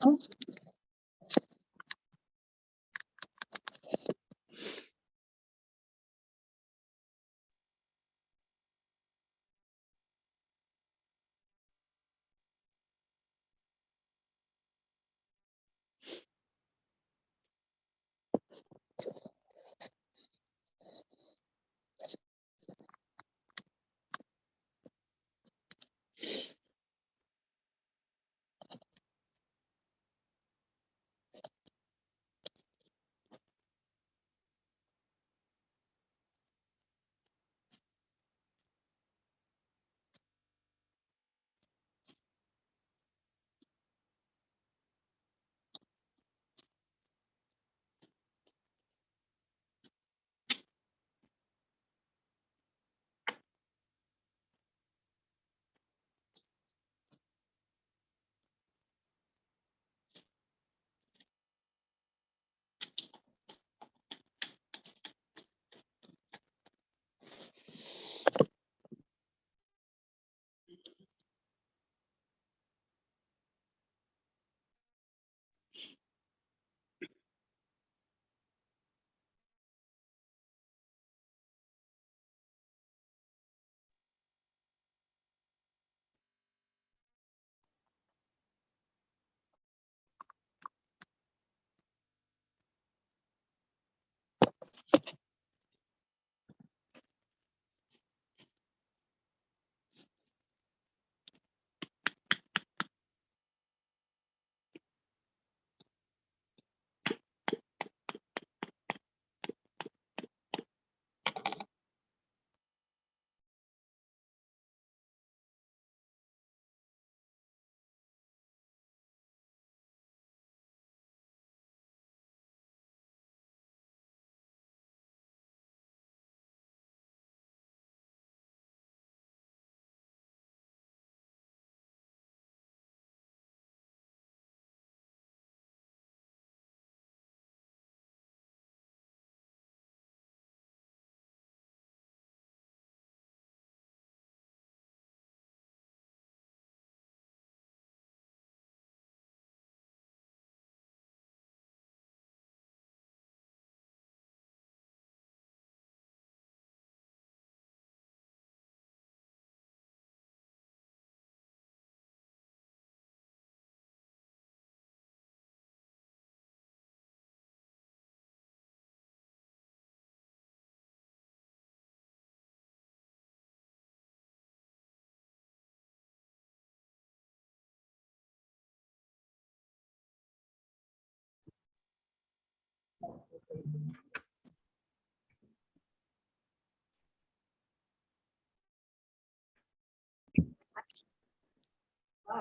Oh,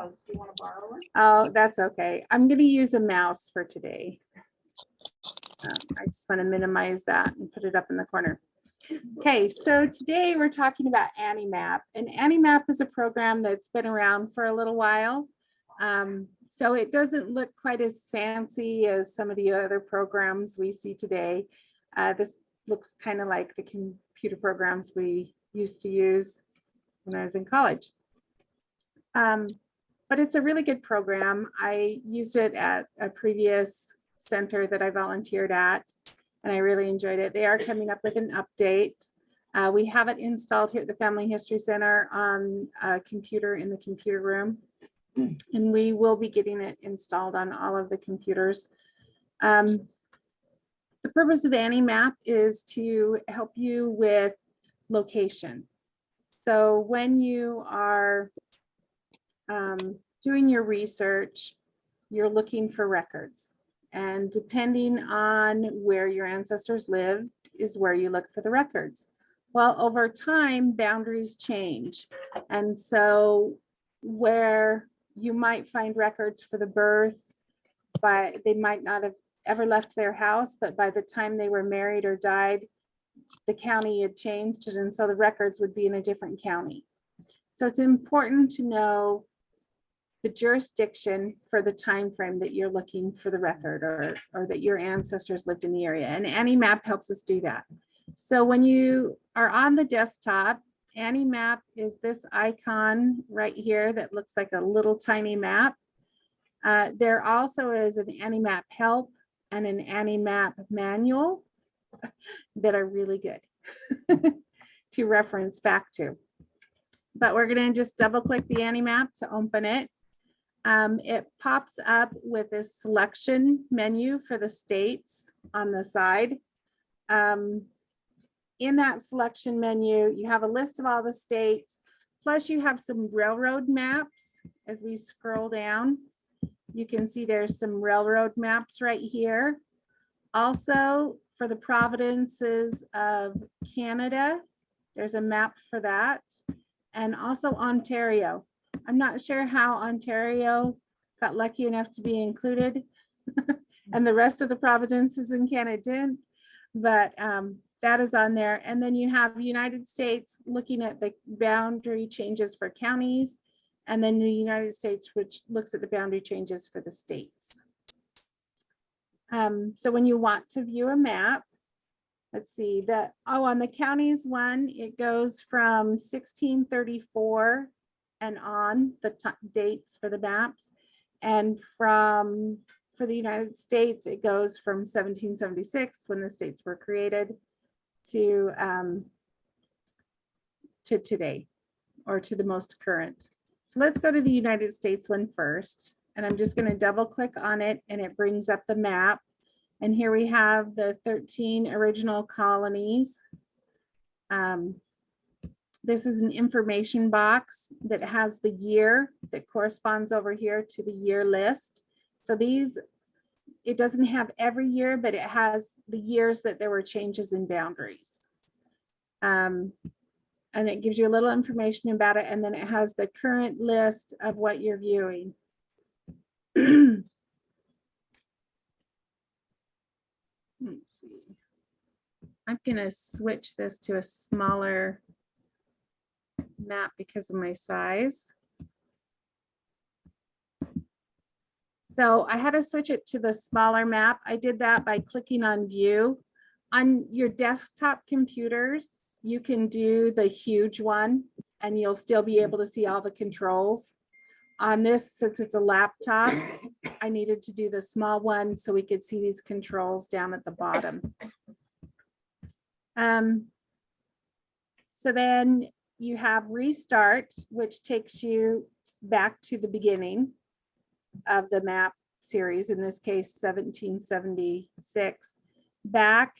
do you want to borrow it? Oh, that's okay. I'm going to use a mouse for today. I just want to minimize that and put it up in the corner. Okay, so today we're talking about AnyMap, and AnyMap is a program that's been around for a little while. So it doesn't look quite as fancy as some of the other programs we see today. This looks kind of like the computer programs we used to use when I was in college. But it's a really good program. I used it at a previous center that I volunteered at, and I really enjoyed it. They are coming up with an update. We have it installed here at the Family History Center on a computer in the computer room, and we will be getting it installed on all of the computers. The purpose of AnyMap is to help you with location. So when you are doing your research, you're looking for records. And depending on where your ancestors lived is where you look for the records. Well, over time, boundaries change. And so where you might find records for the birth, but they might not have ever left their house, but by the time they were married or died, the county had changed, and so the records would be in a different county. So it's important to know the jurisdiction for the time frame that you're looking for the record, or that your ancestors lived in the area. And AnyMap helps us do that. So when you are on the desktop, AnyMap is this icon right here that looks like a little tiny map. There also is an AnnieMap help and an AnnieMap manual that are really good to reference back to. But we're going to just double click the AnnieMap to open it. It pops up with a selection menu for the states on the side. In that selection menu, you have a list of all the states, plus you have some railroad maps. As we scroll down, you can see there's some railroad maps right here. Also, for the provinces of Canada, there's a map for that. And also Ontario. I'm not sure how Ontario got lucky enough to be included and the rest of the provinces in Canada didn't, but that is on there. And then you have United States looking at the boundary changes for counties, and then the United States, which looks at the boundary changes for the states. So when you want to view a map, let's see that, on the counties one, it goes from 1634 and on the dates for the maps. And for the United States, it goes from 1776 when the states were created to today, or to the most current. So let's go to the United States one first. And I'm just going to double click on it and it brings up the map. And here we have the 13 original colonies. This is an information box that has the year that corresponds over here to the year list. So these, it doesn't have every year, but it has the years that there were changes in boundaries. And it gives you a little information about it. And then it has the current list of what you're viewing. Let's see. I'm going to switch this to a smaller map because of my size. So I had to switch it to the smaller map. I did that by clicking on view. On your desktop computers, you can do the huge one and you'll still be able to see all the controls. On this, since it's a laptop, I needed to do the small one so we could see these controls down at the bottom. So then you have restart, which takes you back to the beginning of the map series, in this case, 1776. Back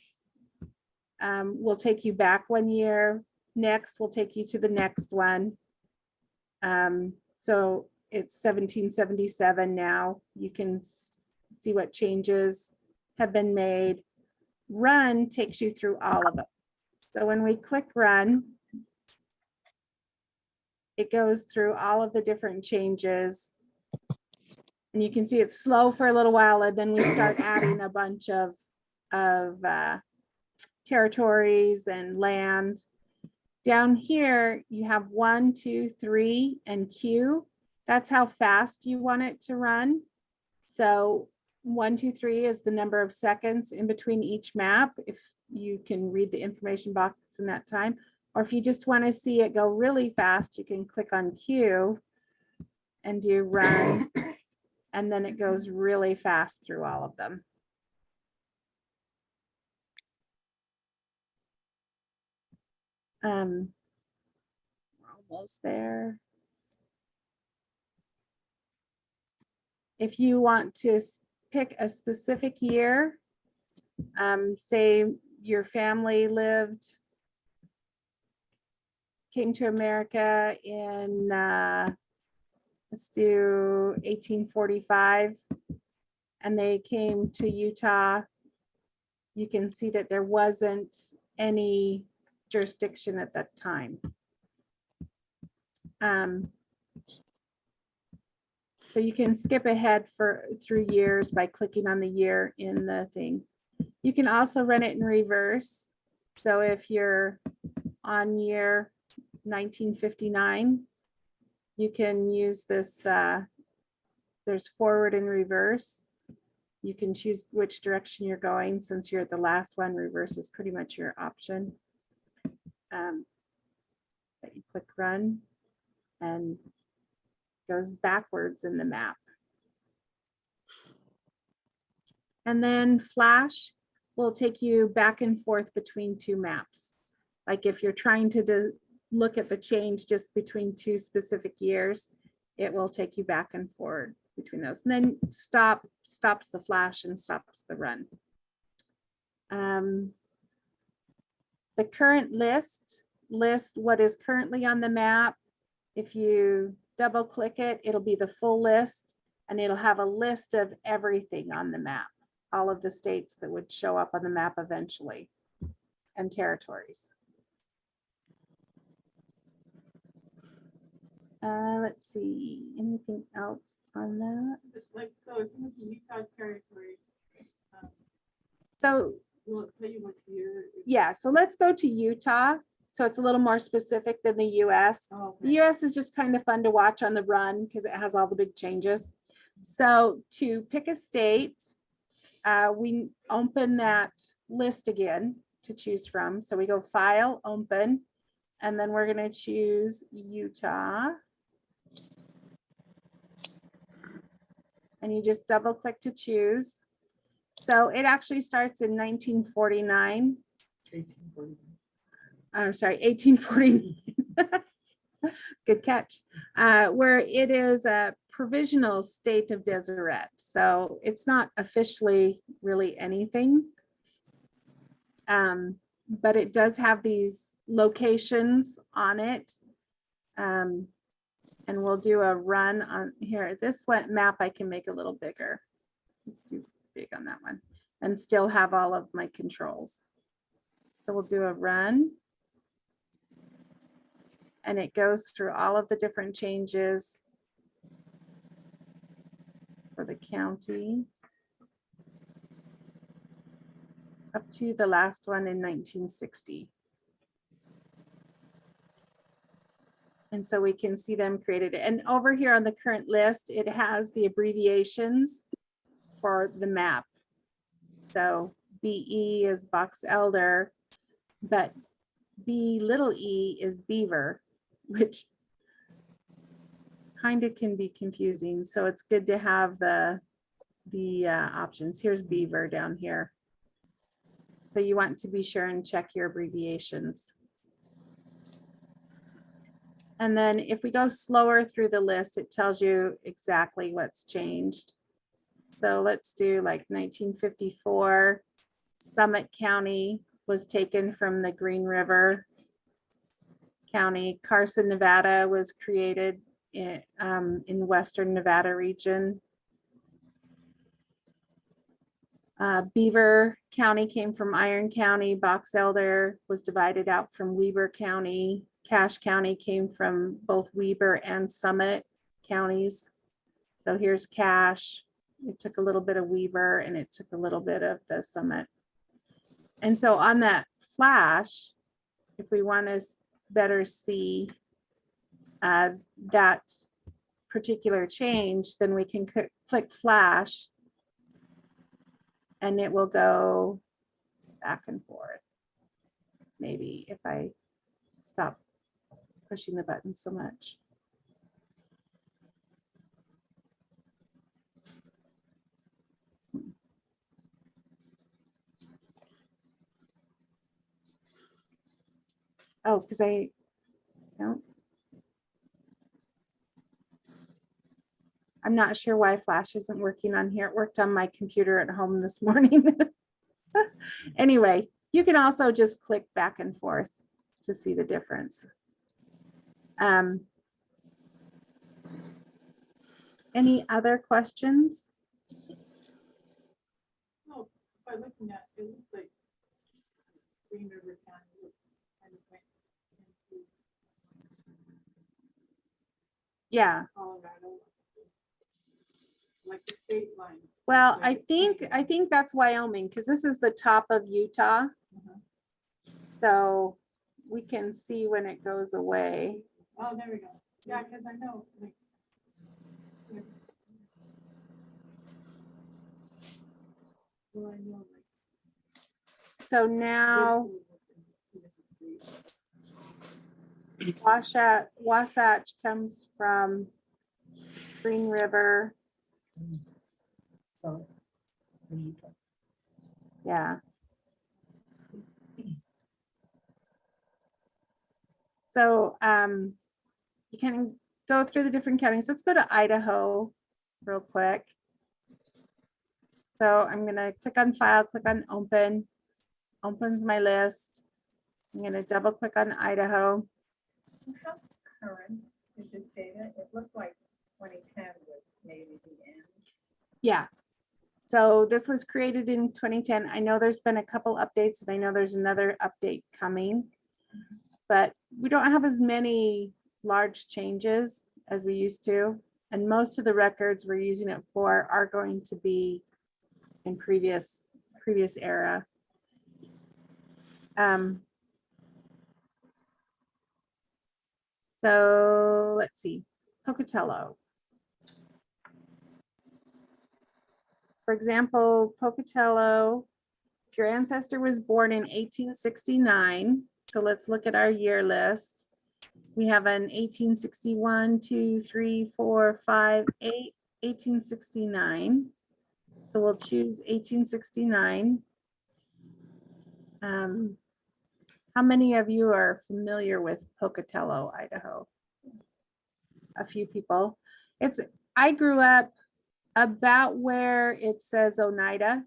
will take you back 1 year. Next will take you to the next one. So it's 1777 now. You can see what changes have been made. Run takes you through all of them. So when we click run, it goes through all of the different changes. And you can see it's slow for a little while, and then we start adding a bunch of territories and land. Down here, you have 1, 2, 3, and Q. That's how fast you want it to run. So 1, 2, 3 is the number of seconds in between each map, if you can read the information box in that time. Or if you just want to see it go really fast, you can click on Q and do run. And then it goes really fast through all of them. We're almost there. If you want to pick a specific year, say your family came to America in, let's do 1845, and they came to Utah, you can see that there wasn't any jurisdiction at that time. So you can skip ahead through years by clicking on the year in the thing. You can also run it in reverse. So if you're on year 1959, you can use this, there's forward and reverse. You can choose which direction you're going. Since you're at the last one, reverse is pretty much your option. But you click run and goes backwards in the map. And then flash will take you back and forth between two maps. Like if you're trying to look at the change just between two specific years, it will take you back and forward between those. And then stops the flash and stops the run. The current list what is currently on the map. If you double click it, it'll be the full list and it'll have a list of everything on the map, all of the states that would show up on the map eventually, and territories. Let's see, anything else on that? It's like, so if you look at Utah territory, So will it tell you what year? yeah, so let's go to Utah. So it's a little more specific than the US. Oh, The US is just kind of fun to watch on the run because it has all the big changes. So to pick a state, we open that list again to choose from. So we go File, Open, and then we're going to choose Utah. And you just double click to choose. So it actually starts in 1949. 1849. I'm sorry, 1849. Good catch. Where it is a provisional state of Deseret. So it's not officially really anything. But it does have these locations on it. And we'll do a run on here. This map I can make a little bigger. It's too big on that one. And still have all of my controls. So we'll do a run. And it goes through all of the different changes for the county up to the last one in 1960. And so we can see them created. And over here on the current list, it has the abbreviations for the map. So BE is Box Elder, but B(e) is Beaver, which kind of can be confusing. So it's good to have the options. Here's Beaver down here. So you want to be sure and check your abbreviations. And then if we go slower through the list, it tells you exactly what's changed. So let's do like 1954, Summit County was taken from the Green River County. Carson, Nevada was created in Western Nevada region. Beaver County came from Iron County. Box Elder was divided out from Weber County. Cache County came from both Weber and Summit counties. So here's Cache. It took a little bit of Weber and it took a little bit of the Summit. And so on that flash, if we want to better see that particular change, then we can click flash and it will go back and forth. Maybe if I stop pushing the button so much. Oh, because I'm not sure why Flash isn't working on here. It worked on my computer at home this morning. Anyway, you can also just click back and forth to see the difference. Any other questions? No, by looking at it, looks like Green River County kind of went into Yeah. Colorado, like the state line. Well, I think that's Wyoming because this is the top of Utah. So we can see when it goes away. Oh, there we go. Yeah, because I know, like, yeah. Well, I know, like, So now Wasatch comes from Green River. Yeah. So you can go through the different counties. Let's go to Idaho real quick. So I'm gonna click on file, click on open, opens my list. I'm gonna double click on Idaho. How current is this data? It looked like 2010 was maybe the end. Yeah. So this was created in 2010. I know there's been a couple updates and I know there's another update coming, but we don't have as many large changes as we used to. And most of the records we're using it for are going to be in previous era. So let's see, Pocatello. For example, Pocatello, if your ancestor was born in 1869, so let's look at our year list. We have an 1861, 2, 3, 4, 5, 8, 1869. So we'll choose 1869. How many of you are familiar with Pocatello, Idaho? A few people. I grew up about where it says Oneida,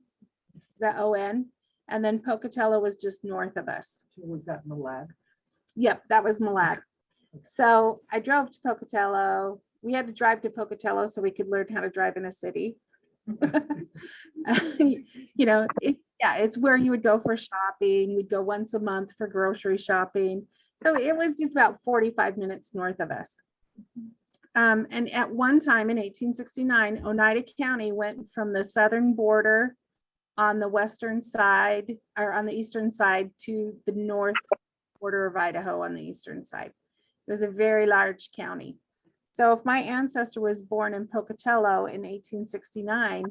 the O-N, and then Pocatello was just north of us. Was that Malag? Yep, that was Malag. So I drove to Pocatello. We had to drive to Pocatello so we could learn how to drive in a city. You know, it's where you would go for shopping. We'd go once a month for grocery shopping. So it was just about 45 minutes north of us. And at one time in 1869, Oneida County went from the southern border on the western side or on the eastern side to the north border of Idaho on the eastern side. It was a very large county. So if my ancestor was born in Pocatello in 1869,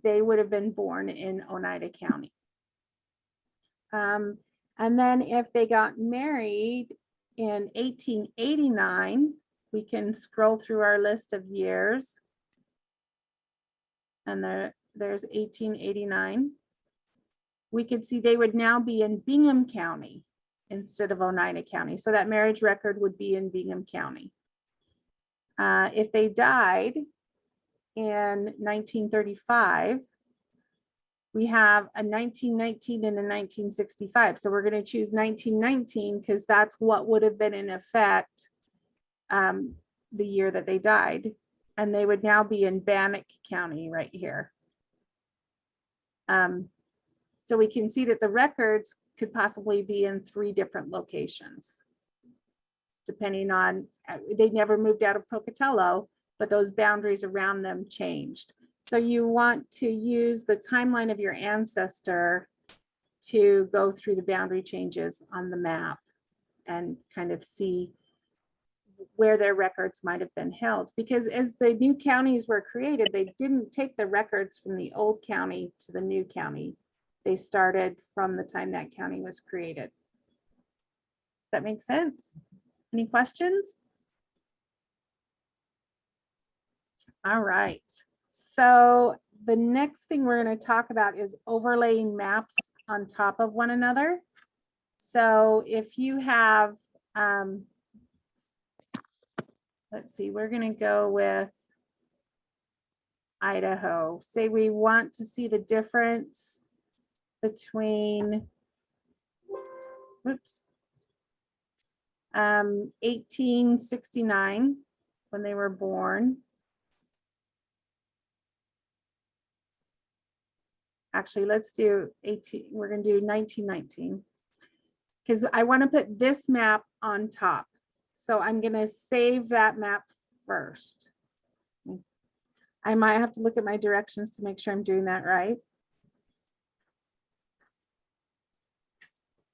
they would have been born in Oneida County. And then if they got married in 1889, we can scroll through our list of years. And there's 1889. We could see they would now be in Bingham County instead of Oneida County. So that marriage record would be in Bingham County. If they died in 1935, we have a 1919 and a 1965. So we're going to choose 1919 because that's what would have been in effect the year that they died. And they would now be in Bannock County right here. So we can see that the records could possibly be in 3 different locations, depending on, they never moved out of Pocatello, but those boundaries around them changed. So you want to use the timeline of your ancestor to go through the boundary changes on the map and kind of see where their records might have been held. Because as the new counties were created, they didn't take the records from the old county to the new county. They started from the time that county was created. That makes sense? Any questions? All right. So the next thing we're going to talk about is overlaying maps on top of one another. So if you have, let's see, we're going to go with Idaho. Say we want to see the difference between, 1869 when they were born. Actually, let's do 18, we're going to do 1919 because I want to put this map on top. So I'm going to save that map first. I might have to look at my directions to make sure I'm doing that right.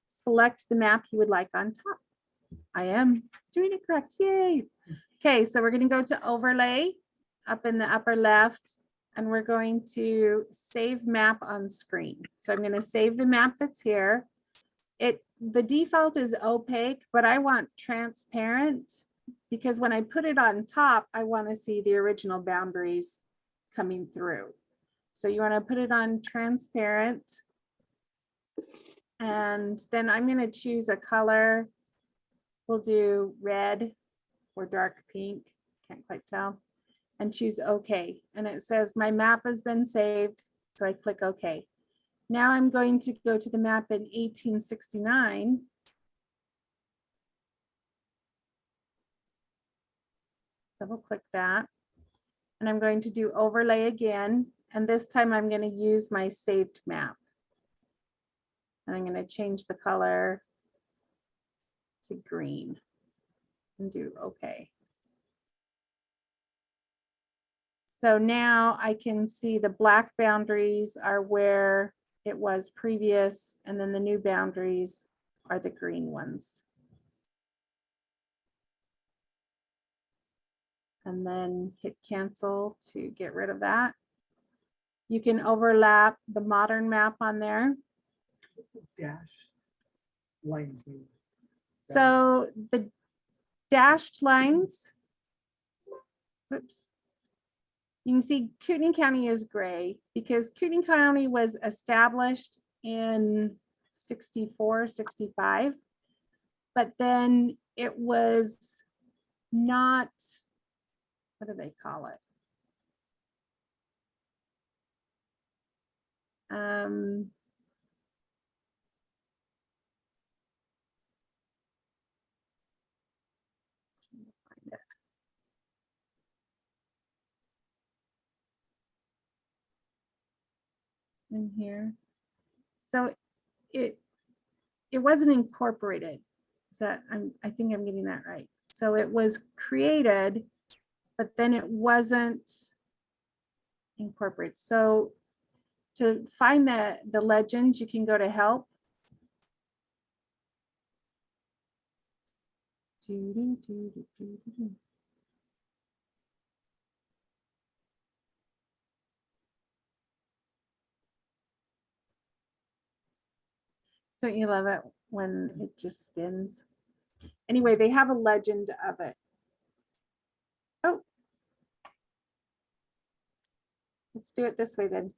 Select the map you would like on top. I am doing it correct. Yay. Okay, so we're going to go to overlay up in the upper left, and we're going to save map on screen. So I'm going to save the map that's here. The default is opaque, but I want transparent because when I put it on top, I want to see the original boundaries coming through. So you want to put it on transparent. And then I'm going to choose a color. We'll do red or dark pink, can't quite tell, and choose OK. And it says my map has been saved. So I click OK. Now I'm going to go to the map in 1869. Double click that. And I'm going to do overlay again. And this time I'm going to use my saved map. And I'm going to change the color to green and do OK. So now I can see the black boundaries are where it was previous, and then the new boundaries are the green ones. And then hit cancel to get rid of that. You can overlap the modern map on there. What's a dash line mean? So the dashed lines, oops. You can see Kootenai County is gray because Kootenai County was established in 64, 65, but then it was not, what do they call it? In here. So it wasn't incorporated. Is that I think I'm getting that right. So it was created, but then it wasn't incorporated. So to find the legend, you can go to help. Don't you love it when it just spins? Anyway, they have a legend of it. Oh, let's do it this way then.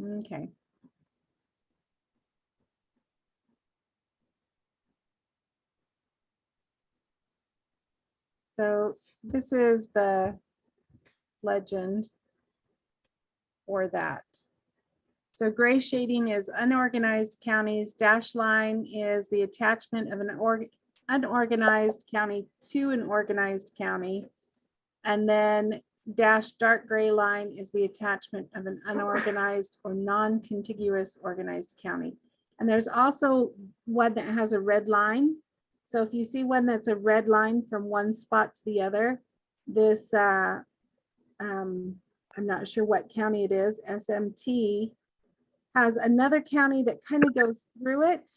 Okay. So this is the legend for that. So gray shading is unorganized counties. Dash line is the attachment of an unorganized county to an organized county. And then dash dark gray line is the attachment of an unorganized or non-contiguous organized county. And there's also one that has a red line. So if you see one that's a red line from one spot to the other, this, I'm not sure what county it is, SMT, has another county that kind of goes through it,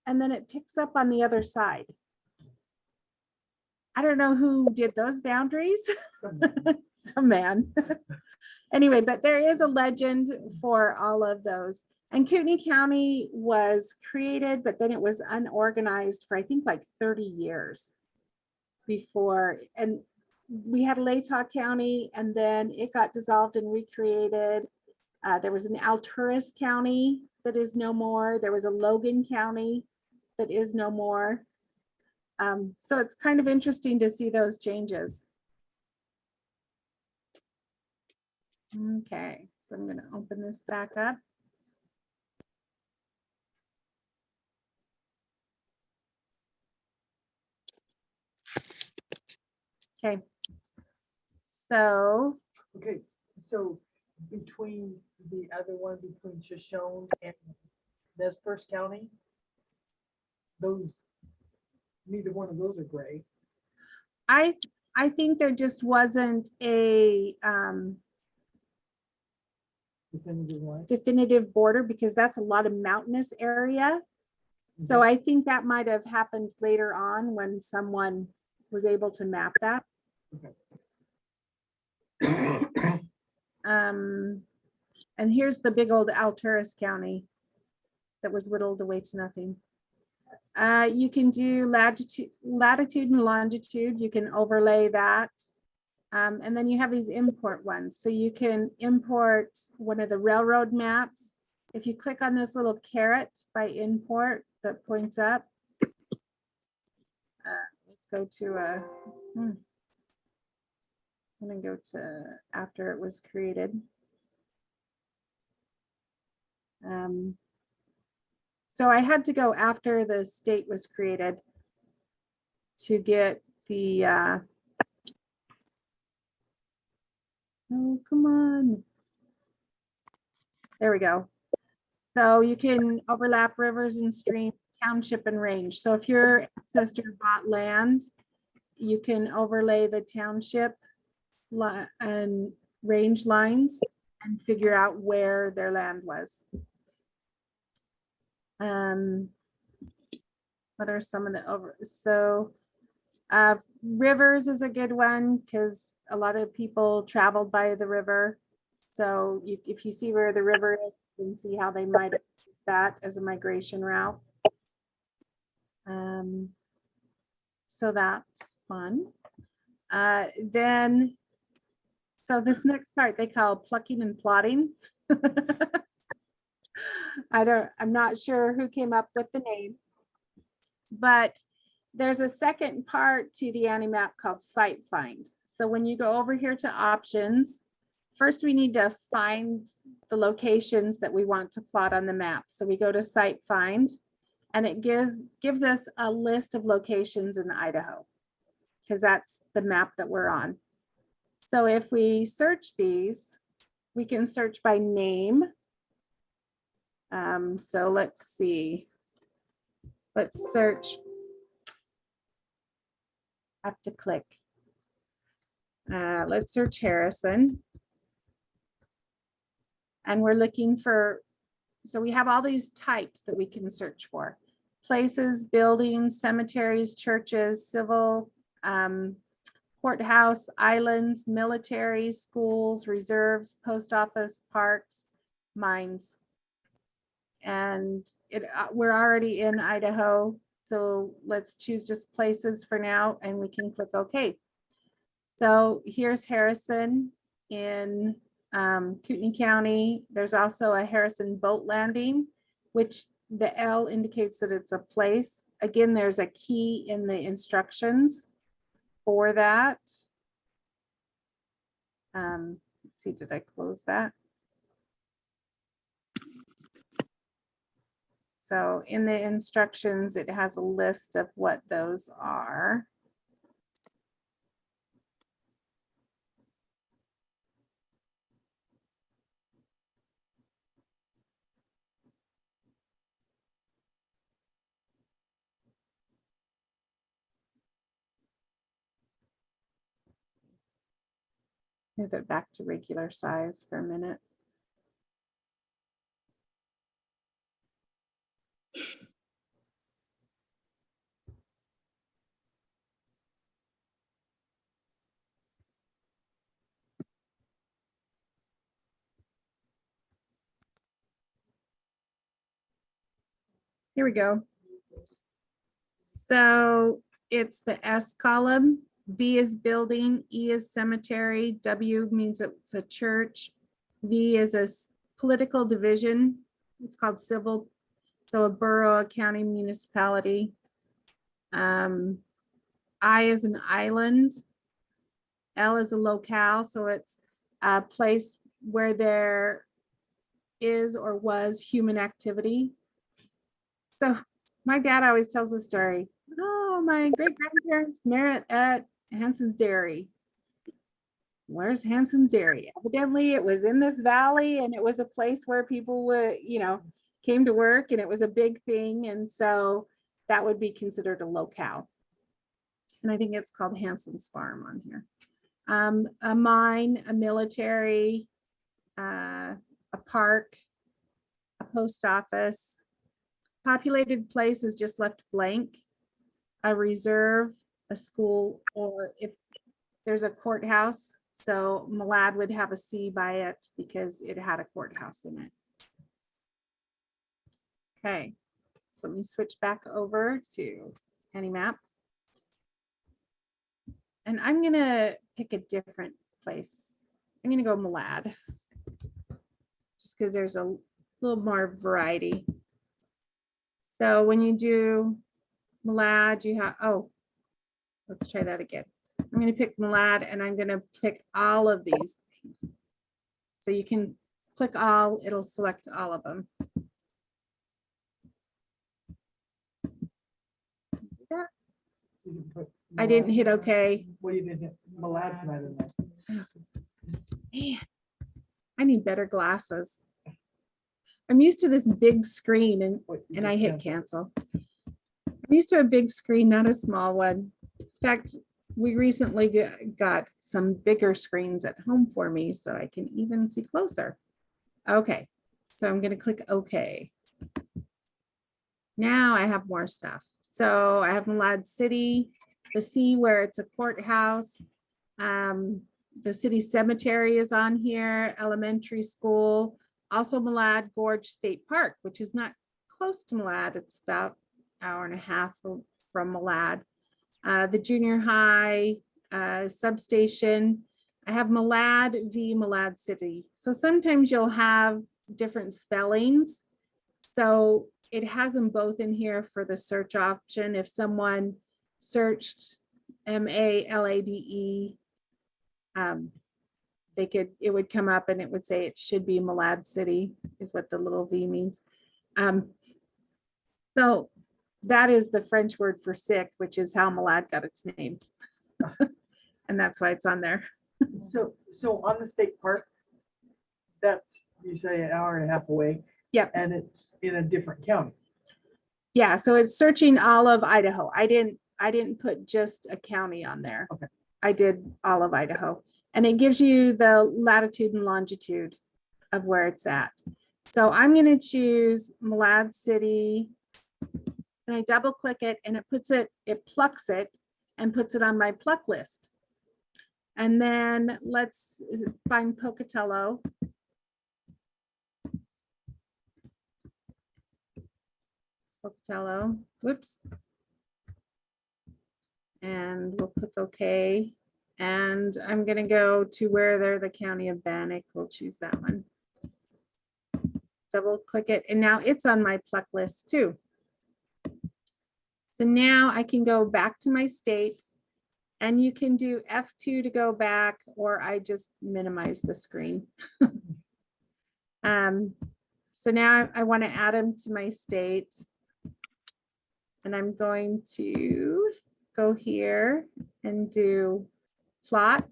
and then it picks up on the other side. I don't know who did those boundaries. Some man. Anyway, but there is a legend for all of those. And Kootenai County was created, but then it was unorganized for I think like 30 years before. And we had Latah County, and then it got dissolved and recreated. There was an Alturas County that is no more. There was a Logan County that is no more. So it's kind of interesting to see those changes. Okay, so I'm going to open this back up. Okay, so Okay, so between the other one, between Shoshone and Nez Perce County, those, neither one of those are gray. I think there just wasn't a Definitive line. definitive border because that's a lot of mountainous area. So I think that might have happened later on when someone was able to map that. And here's the big old Alturas County that was whittled away to nothing. You can do latitude and longitude. You can overlay that. And then you have these import ones. So you can import one of the railroad maps. If you click on this little caret by import that points up, let's go to I'm gonna go to after it was created. So I had to go after the state was created to get the, oh, come on. There we go. So you can overlap rivers and streams, township and range. So if your ancestor bought land, you can overlay the township and range lines and figure out where their land was. What are some of the so rivers is a good one because a lot of people traveled by the river. So if you see where the river is, you can see how they might have used that as a migration route. So that's fun. Then, so this next part they call plucking and plotting. I'm not sure who came up with the name, but there's a second part to the AniMap called site find. So when you go over here to options, first we need to find the locations that we want to plot on the map. So we go to site find and it gives us a list of locations in Idaho because that's the map that we're on. So if we search these, we can search by name. So let's see. Let's search. Have to click. Let's search Harrison. And we're looking for, so we have all these types that we can search for. Places, buildings, cemeteries, churches, civil, courthouse, islands, military, schools, reserves, post office, parks, mines. And we're already in Idaho. So let's choose just places for now and we can click OK. So here's Harrison in Kootenai County. There's also a Harrison boat landing, which the L indicates that it's a place. Again, there's a key in the instructions for that. Let's see, did I close that? So in the instructions, it has a list of what those are. Move it back to regular size for a minute. Here we go. So it's the S column. B is building, E is cemetery, W means it's a church, V is a political division. It's called civil. So a borough, a county, municipality. I is an island. L is a locale. So it's a place where there is or was human activity. So my dad always tells the story. Oh, my great grandparents met at Hanson's Dairy. Where's Hanson's Dairy? Evidently, it was in this valley, and it was a place where people would, came to work, and it was a big thing, and so that would be considered a locale. And I think it's called Hanson's Farm on here. A mine, a military, a park, a post office, populated place is just left blank. A reserve, a school, or if there's a courthouse. So Malad would have a C by it because it had a courthouse in it. Okay, so let me switch back over to County Map. And I'm gonna pick a different place. I'm gonna go Malad. Just because there's a little more variety. So when you do Malad, you have, oh, let's try that again. I'm gonna pick Malad and I'm gonna pick all of these things. So you can click all, it'll select all of them. You can put I didn't hit Malad- okay. Well, you didn't hit Malad's not in there. Man, I need better glasses. I'm used to this big screen What, you and I just hit canceled? cancel. I'm used to a big screen, not a small one. In fact, we recently got some bigger screens at home for me so I can even see closer. Okay, so I'm gonna click OK. Now I have more stuff. So I have Malad City, the C where it's a courthouse. The city cemetery is on here, elementary school, also Malad Gorge State Park, which is not close to Malad. It's about an hour and a half from Malad. The junior high substation. I have Malad v. Malad City. So sometimes you'll have different spellings. So it has them both in here for the search option. If someone searched Malade, it would come up and it would say it should be Malad City is what the little V means. So that is the French word for sick, which is how Malad got its name. And that's why it's on there. So on the state park, that's, you say an hour and a half away. Yep. And it's in a different county. Yeah, so it's searching all of Idaho. I didn't put just a county on there. Okay. I did all of Idaho. And it gives you the latitude and longitude of where it's at. So I'm going to choose Malad City. And I double click it and it plucks it and puts it on my pluck list. And then let's find Pocatello. Pocatello, whoops. And we'll click OK. And I'm gonna go to where they're the county of Bannock. We'll choose that one. Double click it, and now it's on my pluck list too. So now I can go back to my state, and you can do F2 to go back, or I just minimize the screen. So now I want to add them to my state. And I'm going to go here and do plot.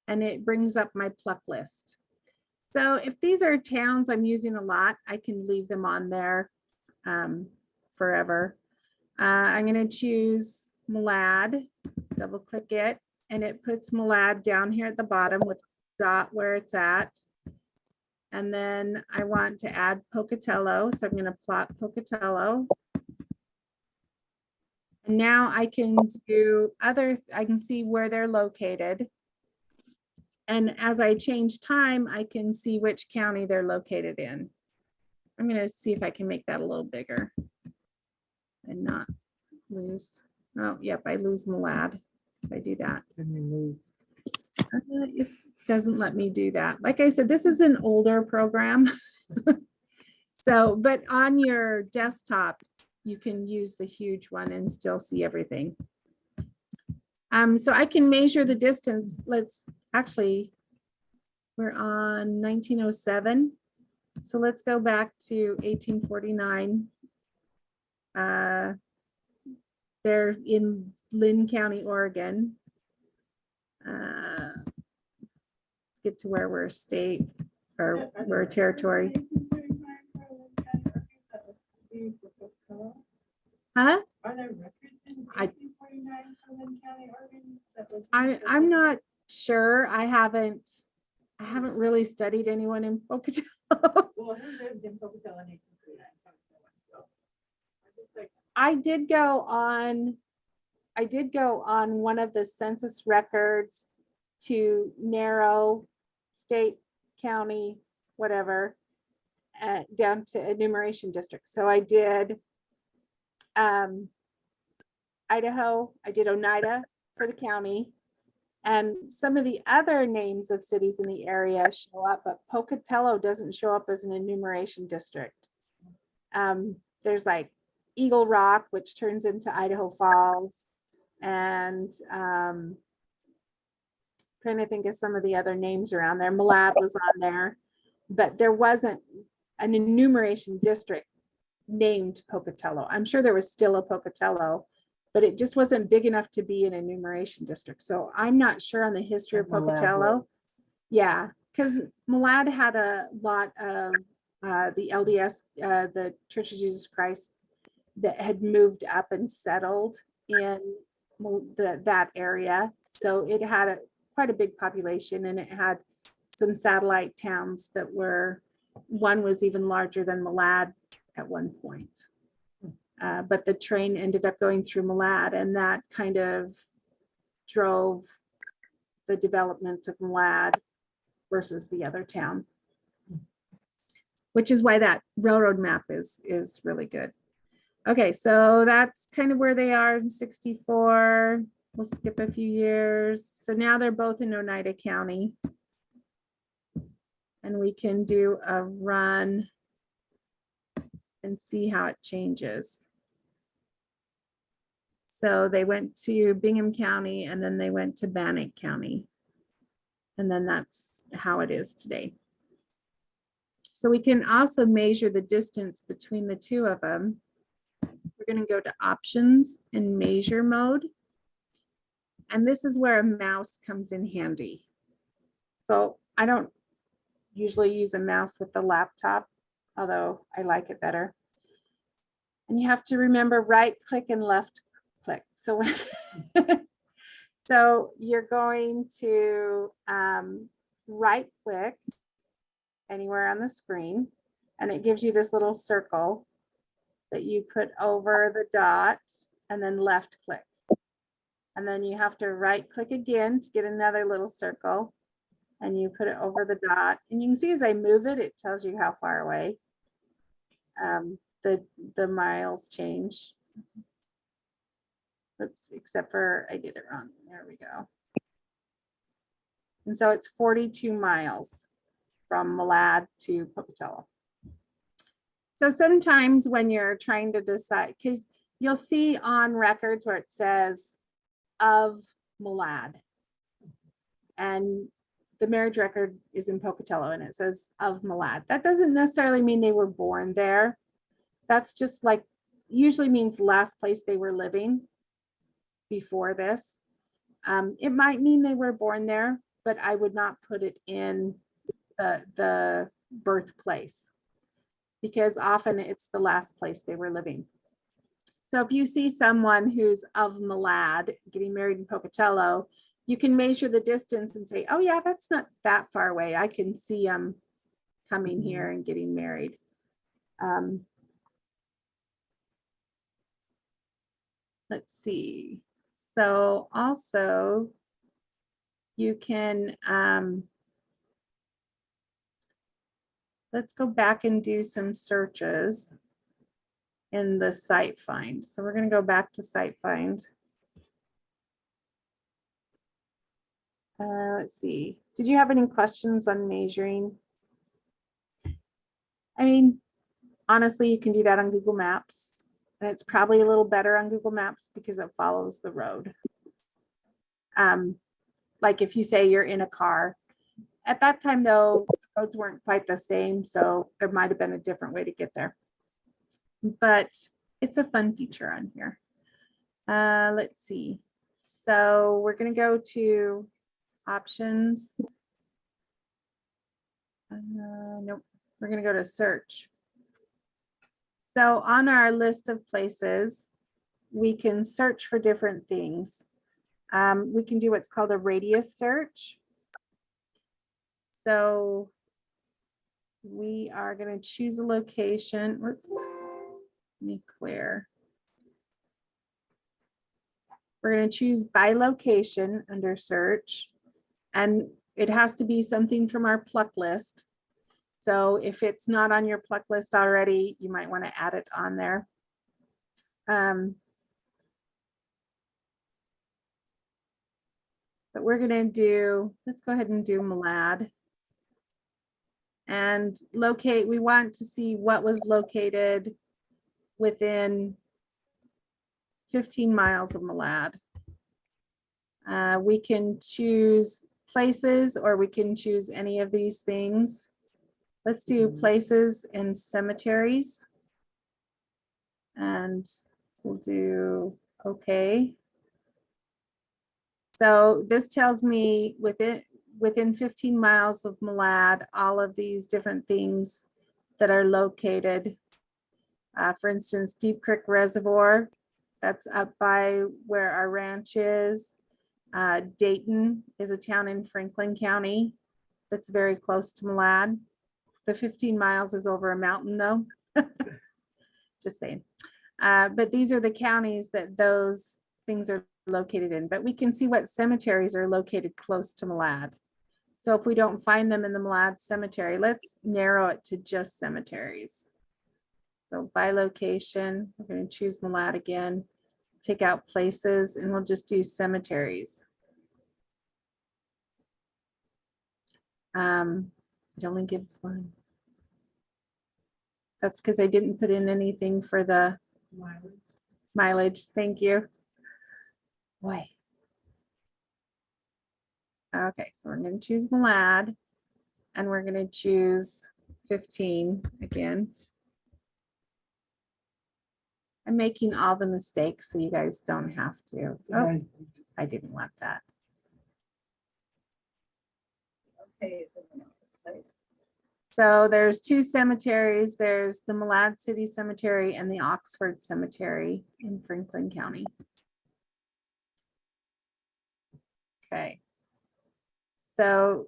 And it brings up my pluck list. So if these are towns I'm using a lot, I can leave them on there forever. I'm going to choose Malad, double click it, and it puts Malad down here at the bottom with dot where it's at. And then I want to add Pocatello, so I'm going to plot Pocatello. And now I can do I can see where they're located. And as I change time, I can see which county they're located in. I'm going to see if I can make that a little bigger and not lose. Oh, yep, I lose Malad if I do that. Can you move? It doesn't let me do that. Like I said, this is an older program. So, but on your desktop, you can use the huge one and still see everything. So I can measure the distance. Actually, we're on 1907. So let's go back to 1849. They're in Lynn County, Oregon. Let's get to where we're a state or we're a territory. Huh? Are there records in I- 1849 for Lynn County, Oregon? That was- I'm not sure. I haven't really studied anyone in Pocatello. Well, who lived in Pocatello in 1849? I did go on one of the census records to narrow state, county, whatever, down to enumeration districts. So I did Idaho, I did Oneida for the county. And some of the other names of cities in the area show up, but Pocatello doesn't show up as an enumeration district. There's like Eagle Rock, which turns into Idaho Falls, and trying to think of some of the other names around there. Malad was on there, but there wasn't an enumeration district named Pocatello. I'm sure there was still a Pocatello, but it just wasn't big enough to be an enumeration district. So I'm not sure on the history of Malad Pocatello. was. Yeah, because Malad had a lot of the LDS, the Church of Jesus Christ, that had moved up and settled in that area. So it had quite a big population, and it had some satellite towns that were, one was even larger than Malad at one point. But the train ended up going through Malad, and that kind of drove the development of Malad versus the other town, which is why that railroad map is really good. Okay, so that's kind of where they are in 64. We'll skip a few years. So now they're both in Oneida County. And we can do a run and see how it changes. So they went to Bingham County, and then they went to Bannock County. And then that's how it is today. So we can also measure the distance between the two of them. We're going to go to options and measure mode. And this is where a mouse comes in handy. So I don't usually use a mouse with the laptop, although I like it better. And you have to remember right click and left click. So, so you're going to right click anywhere on the screen, and it gives you this little circle that you put over the dot, and then left click. And then you have to right click again to get another little circle, and you put it over the dot. And you can see as I move it, it tells you how far away the miles change. Oops, except for I did it wrong. There we go. And so it's 42 miles from Malad to Pocatello. So sometimes when you're trying to decide, because you'll see on records where it says of Malad, and the marriage record is in Pocatello and it says of Malad. That doesn't necessarily mean they were born there. That's just like, usually means last place they were living before this. It might mean they were born there, but I would not put it in the birthplace, because often it's the last place they were living. So if you see someone who's of Malad getting married in Pocatello, you can measure the distance and say, oh yeah, that's not that far away. I can see them coming here and getting married. Let's see. So also you can, let's go back and do some searches in the site find. So we're going to go back to site find. Let's see. Did you have any questions on measuring? I mean, honestly, you can do that on Google Maps, and it's probably a little better on Google Maps because it follows the road. Like if you say you're in a car, at that time though, roads weren't quite the same, so there might have been a different way to get there. But it's a fun feature on here. Let's see. So we're going to go to options. Nope, we're going to go to search. So on our list of places, we can search for different things. We can do what's called a radius search. So we are going to choose a location. Whoops, let me clear. We're going to choose by location under search. And it has to be something from our pluck list. So if it's not on your pluck list already, you might want to add it on there. But we're going to do, let's go ahead and do Malad. And locate, we want to see what was located within 15 miles of Malad. We can choose places or we can choose any of these things. Let's do places and cemeteries. And we'll do okay. So this tells me within 15 miles of Malad, all of these different things that are located. For instance, Deep Creek Reservoir, that's up by where our ranch is. Dayton is a town in Franklin County that's very close to Malad. The 15 miles is over a mountain though. Just saying. But these are the counties that those things are located in, but we can see what cemeteries are located close to Malad. So if we don't find them in the Malad cemetery, let's narrow it to just cemeteries. So by location, we're going to choose Malad again, take out places, and we'll just do cemeteries. It only gives one. That's because I didn't put in anything for the mileage. Thank you. Boy. Okay, so we're going to choose Malad and we're going to choose 15 again. I'm making all the mistakes so you guys don't have to. Oh, I didn't want that. Okay. So there's two cemeteries. There's the Malad City Cemetery and the Oxford Cemetery in Franklin County. Okay. So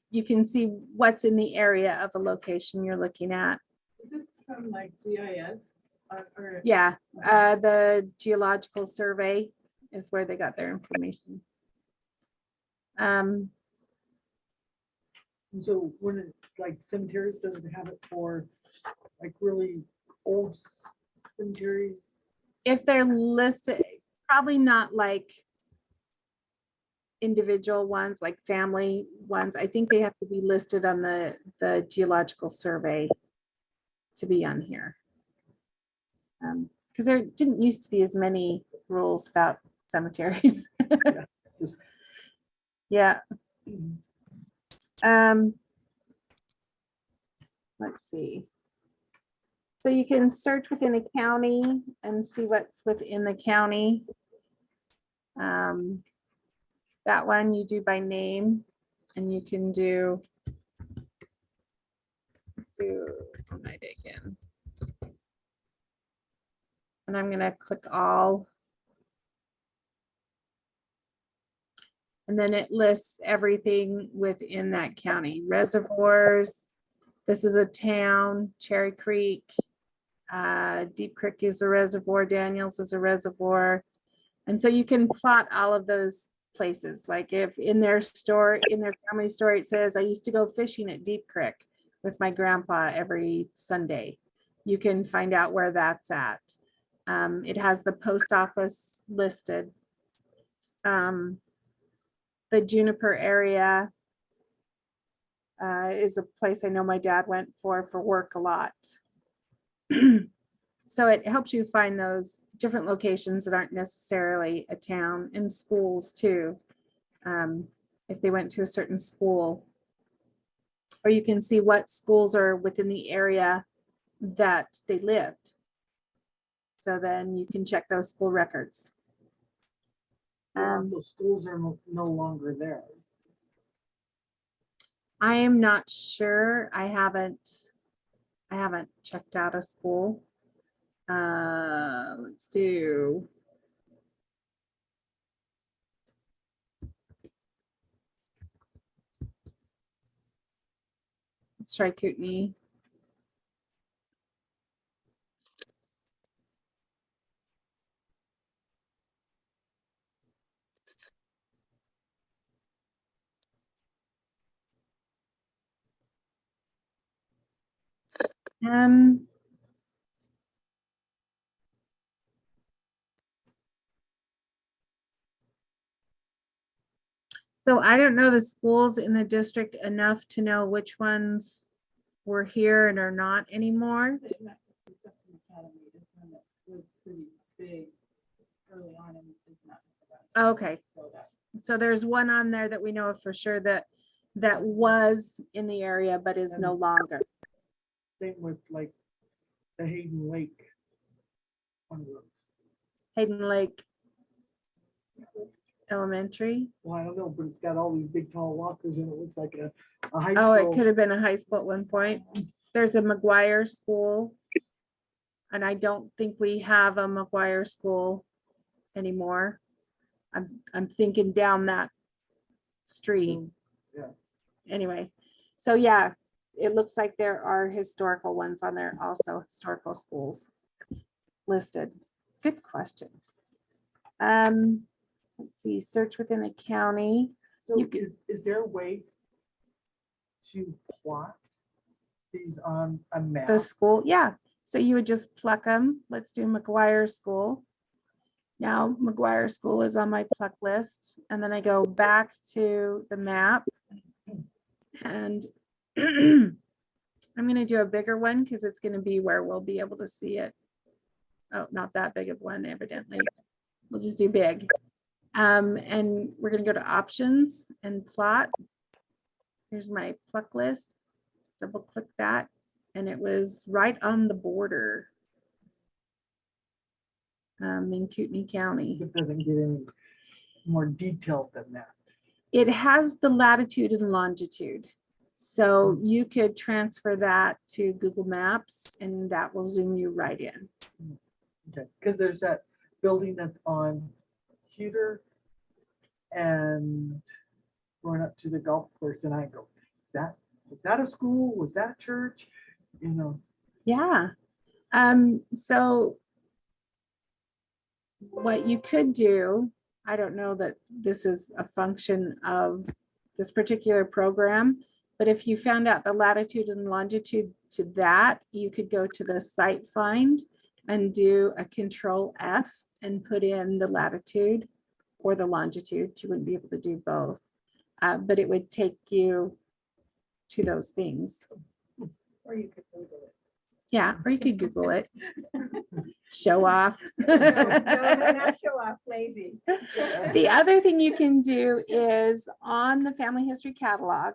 you can see what's in the area of a location you're looking at. Is this from like GIS? Or Yeah, the Geological Survey is where they got their information. And so when it's like cemeteries, does it have it for like really old cemeteries? If they're listed, probably not like individual ones, like family ones. I think they have to be listed on the Geological Survey to be on here. Because there didn't used to be as many rules about cemeteries. Yeah. Let's see. So you can search within a county and see what's within the county. That one you do by name, and you can do Oneida again. And I'm going to click all. And then it lists everything within that county. Reservoirs. This is a town. Cherry Creek. Deep Creek is a reservoir. Daniels is a reservoir. And so you can plot all of those places. Like if in their family story, it says, I used to go fishing at Deep Creek with my grandpa every Sunday. You can find out where that's at. It has the post office listed. The Juniper area is a place I know my dad went for work a lot. So it helps you find those different locations that aren't necessarily a town, and schools too. If they went to a certain school, or you can see what schools are within the area that they lived. So then you can check those school records. Those schools are no longer there. I am not sure. I haven't checked out a school. Let's try Kootenai. Um. So I don't know the schools in the district enough to know which ones were here and are not anymore. The Ancestor Academy is one that was pretty big early on and is not. Okay, So that- so there's one on there that we know of for sure that was in the area but is no longer. Same with like the Hayden Lake. One of those. Hayden Lake Elementary. Well, I don't know, but it's got all these big tall lockers and it looks like a high Oh, it school. could have been a high school at one point. There's a McGuire School. And I don't think we have a McGuire School anymore. I'm thinking down that street. Yeah. Anyway, so yeah, it looks like there are historical ones on there also, historical schools listed. Good question. Let's see, search within a county. So You could- is there a way to plot these on a map? The school, yeah. So you would just pluck them. Let's do McGuire School. Now McGuire School is on my pluck list. And then I go back to the map. And I'm gonna do a bigger one because it's gonna be where we'll be able to see it. Oh, not that big of one evidently. We'll just do big. And we're gonna go to options and plot. Here's my pluck list. Double click that. And it was right on the border. In Kootenai County. It doesn't get any more detailed than that. It has the latitude and longitude. So you could transfer that to Google Maps and that will zoom you right in. Okay, because there's that building that's on Huter and going up to the golf course and I go, was that a school? Was that a church? You know, Yeah. So what you could do, I don't know that this is a function of this particular program, but if you found out the latitude and longitude to that, you could go to the site find and do a control F and put in the latitude or the longitude. You wouldn't be able to do both, but it would take you to those things. Or you could Google it. Yeah, or you could Google it. Show off. No, not show off, lazy. The other thing you can do is on the family history catalog,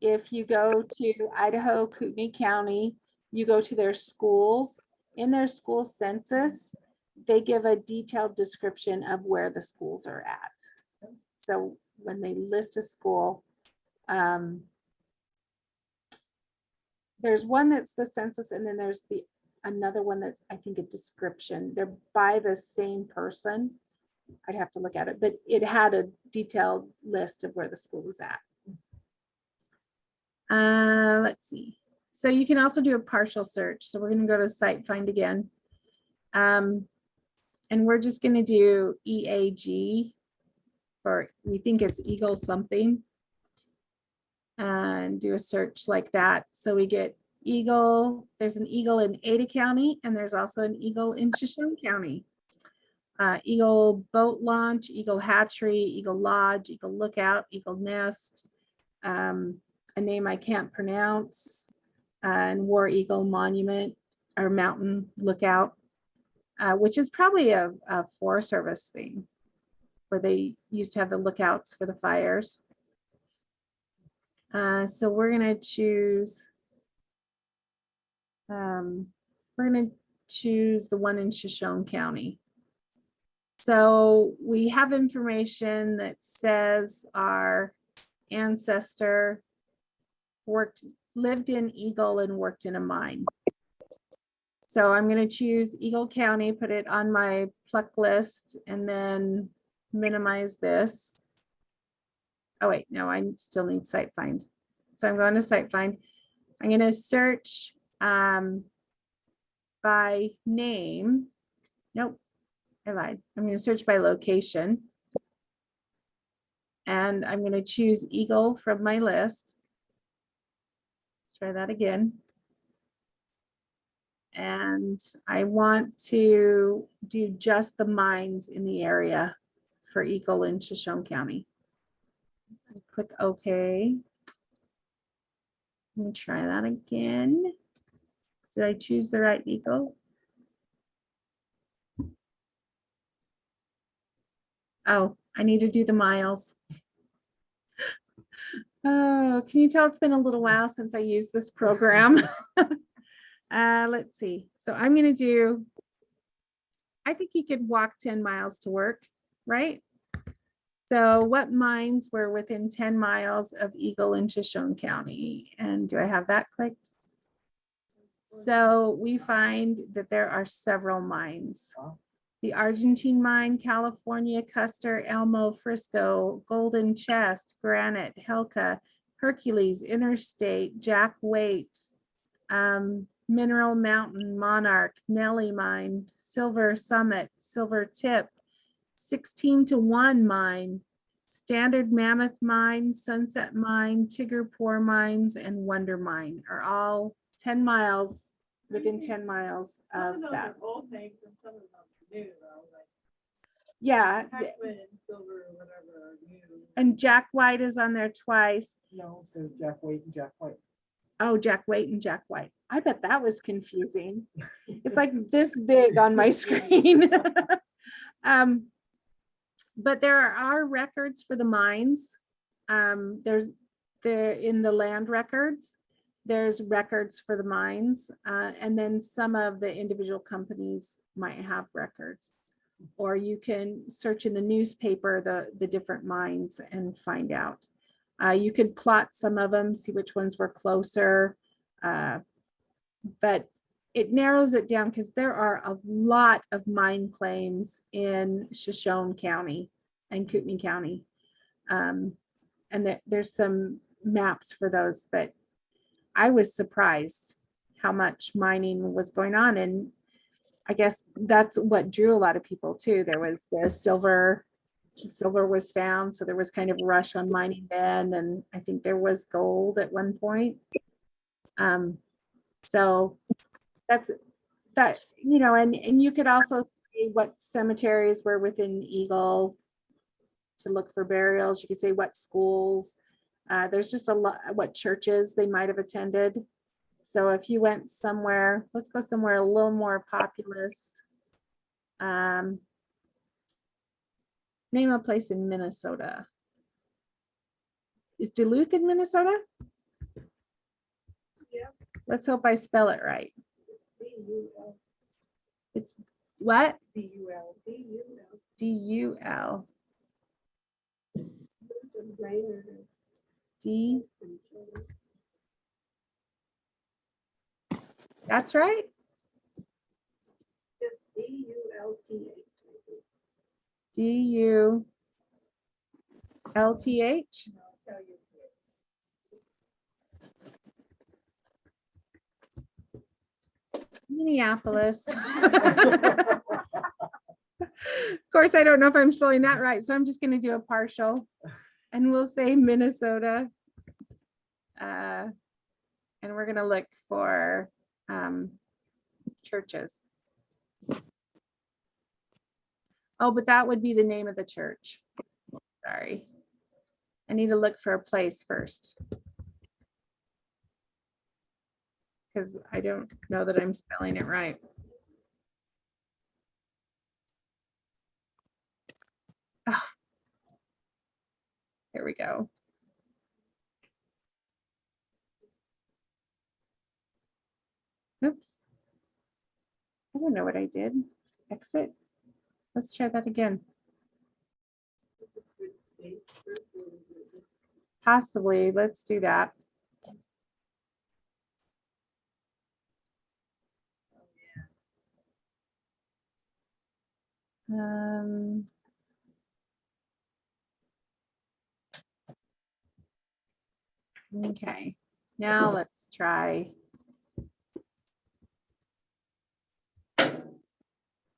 if you go to Idaho, Kootenai County, you go to their schools. In their school census, they give a detailed description of where the schools are at. So when they list a school, there's one that's the census and then there's another one that's, I think, a description. They're by the same person. I'd have to look at it, but it had a detailed list of where the school was at. Let's see. So you can also do a partial search. So we're going to go to site find again. And we're just going to do EAG for, we think it's Eagle something. And do a search like that. So we get Eagle, there's an Eagle in Ada County, and there's also an Eagle in Shoshone County. Eagle Boat Launch, Eagle Hatchery, Eagle Lodge, Eagle Lookout, Eagle Nest, a name I can't pronounce, and War Eagle Monument or Mountain Lookout, which is probably a Forest Service thing where they used to have the lookouts for the fires. So we're gonna choose, the one in Shoshone County. So we have information that says our ancestor lived in Eagle and worked in a mine. So I'm gonna choose Eagle County, put it on my pluck list, and then minimize this. Oh wait, no, I still need site find. So I'm going to site find. I'm going to search by name. Nope, I lied. I'm going to search by location. And I'm going to choose Eagle from my list. Let's try that again. And I want to do just the mines in the area for Eagle in Shoshone County. Click OK. Let me try that again. Did I choose the right Eagle? Oh, I need to do the miles. Oh, can you tell it's been a little while since I used this program? Let's see. So I'm going to do, I think you could walk 10 miles to work, right? So what mines were within 10 miles of Eagle in Shoshone County? And do I have that clicked? So we find that there are several mines. The Argentine mine, California, Custer, Elmo, Frisco, Golden Chest, Granite, Helka, Hercules, Interstate, Jack Waite, Mineral Mountain, Monarch, Nelly Mine, Silver Summit, Silver Tip, 16-1 Mine, Standard Mammoth Mine, Sunset Mine, Tigger Poor Mines, and Wonder Mine are all 10 miles, within 10 miles Some of of those that. are old names and some of them are new, though, like Yeah, Heckman and Silver or whatever are new. and Jack White is on there twice. No, there's Jack White and Jack White. Oh, Jack White and Jack White. I bet that was confusing. It's like this big on my screen. But there are records for the mines. There's in the land records. There's records for the mines, and then some of the individual companies might have records. Or you can search in the newspaper the different mines and find out. You could plot some of them, see which ones were closer, but it narrows it down because there are a lot of mine claims in Shoshone County and Kootenai County. And there's some maps for those, but I was surprised how much mining was going on. And I guess that's what drew a lot of people too. There was the silver was found. So there was kind of a rush on mining then. And I think there was gold at one point. So that's that, you know, and you could also see what cemeteries were within Eagle to look for burials. You could say what schools, there's just a lot, what churches they might have attended. So if you went somewhere, let's go somewhere a little more populous. Name a place in Minnesota. Is Duluth in Minnesota? Yeah. Let's hope I spell it right. D-U-L, It's what? D-U-L, D-U-L. D-U-L. It's greater than D. each other. That's right. It's D-U-L-T-H. D-U-L-T-H. And I'll tell you. Minneapolis. Of course, I don't know if I'm spelling that right, so I'm just going to do a partial, and we'll say Minnesota. And we're going to look for churches. Oh, but that would be the name of the church. Sorry. I need to look for a place first, because I don't know that I'm spelling it right. Oh. There we go. Oops. I don't know what I did. Exit. Let's try that again. Possibly. Let's do that. Okay, now let's try.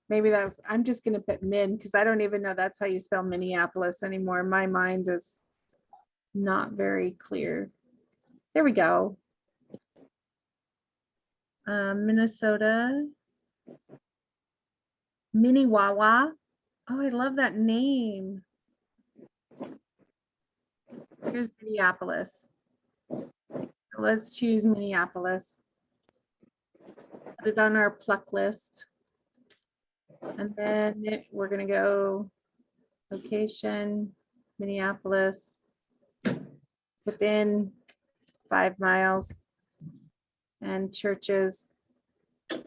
Maybe that's, I'm just gonna put Min because I don't even know that's how you spell Minneapolis anymore. My mind is not very clear. There we go. Minnesota. Minnewawa. Oh, I love that name. Here's Minneapolis. Let's choose Minneapolis. Put it on our pluck list. And then we're gonna go location, Minneapolis, within 5 miles, and churches. Did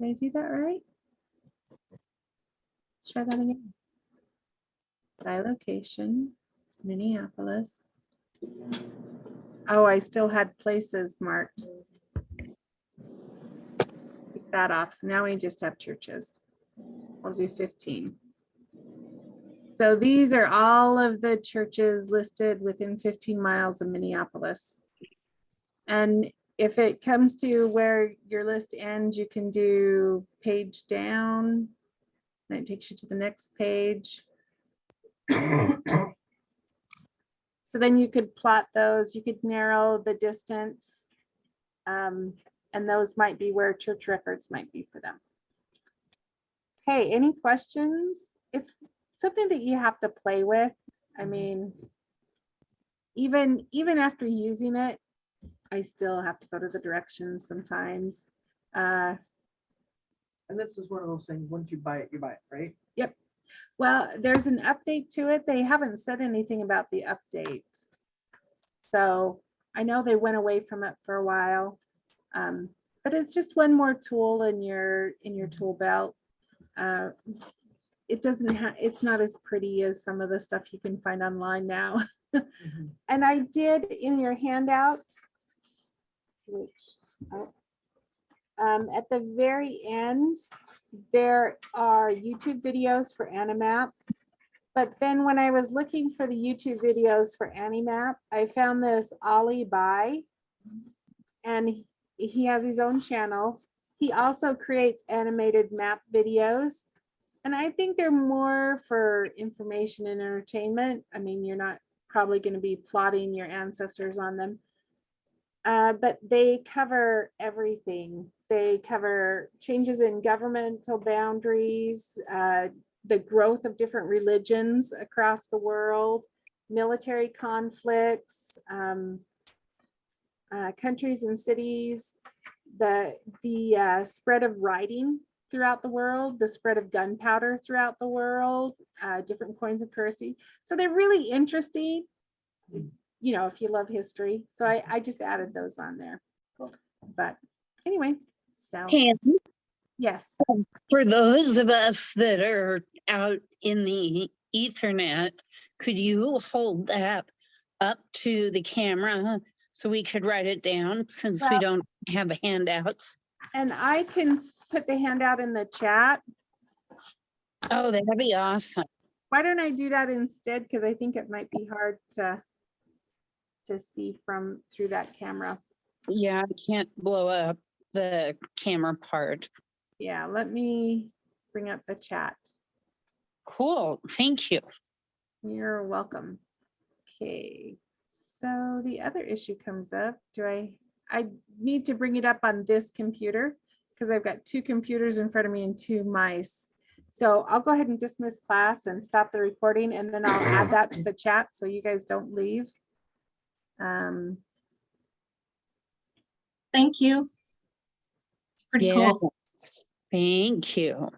I do that right? Let's try that again. By location, Minneapolis. Oh, I still had places marked. Take that off. So now we just have churches. We'll do 15. So these are all of the churches listed within 15 miles of Minneapolis. And if it comes to where your list ends, you can do page down. And it takes you to the next page. So then you could plot those, you could narrow the distance. And those might be where church records might be for them. Okay, any questions? It's something that you have to play with. I mean, even after using it, I still have to go to the directions sometimes. And this is one of those things, once you buy it, right? Yep. Well, there's an update to it. They haven't said anything about the update. So I know they went away from it for a while. But it's just one more tool in your tool belt. It doesn't have, it's not as pretty as some of the stuff you can find online now. And I did in your handout, which at the very end, there are YouTube videos for Animap. But then when I was looking for the YouTube videos for Animap, I found this Ollie Bai, and he has his own channel. He also creates animated map videos. And I think they're more for information and entertainment. I mean, you're not probably going to be plotting your ancestors on them. But they cover everything. They cover changes in governmental boundaries, the growth of different religions across the world, military conflicts, countries and cities, the spread of writing throughout the world, the spread of gunpowder throughout the world, different coins of currency. So they're really interesting, you know, if you love history. So I just added those on there. But anyway, so Pam, yes. for those of us that are out in the Ethernet, could you hold that up to the camera so we could write it down since we Well- don't have handouts? And I can put the handout in the chat. Oh, that'd be awesome. Why don't I do that instead? Because I think it might be hard to see from through that camera. Yeah, I can't blow up the camera part. Yeah, let me bring up the chat. Cool, thank you. You're welcome. Okay, so the other issue comes up. I need to bring it up on this computer because I've got 2 computers in front of me and 2 mice. So I'll go ahead and dismiss class and stop the recording, and then I'll add that to the chat so you guys don't leave. Thank you. It's pretty cool. Yes, thank you.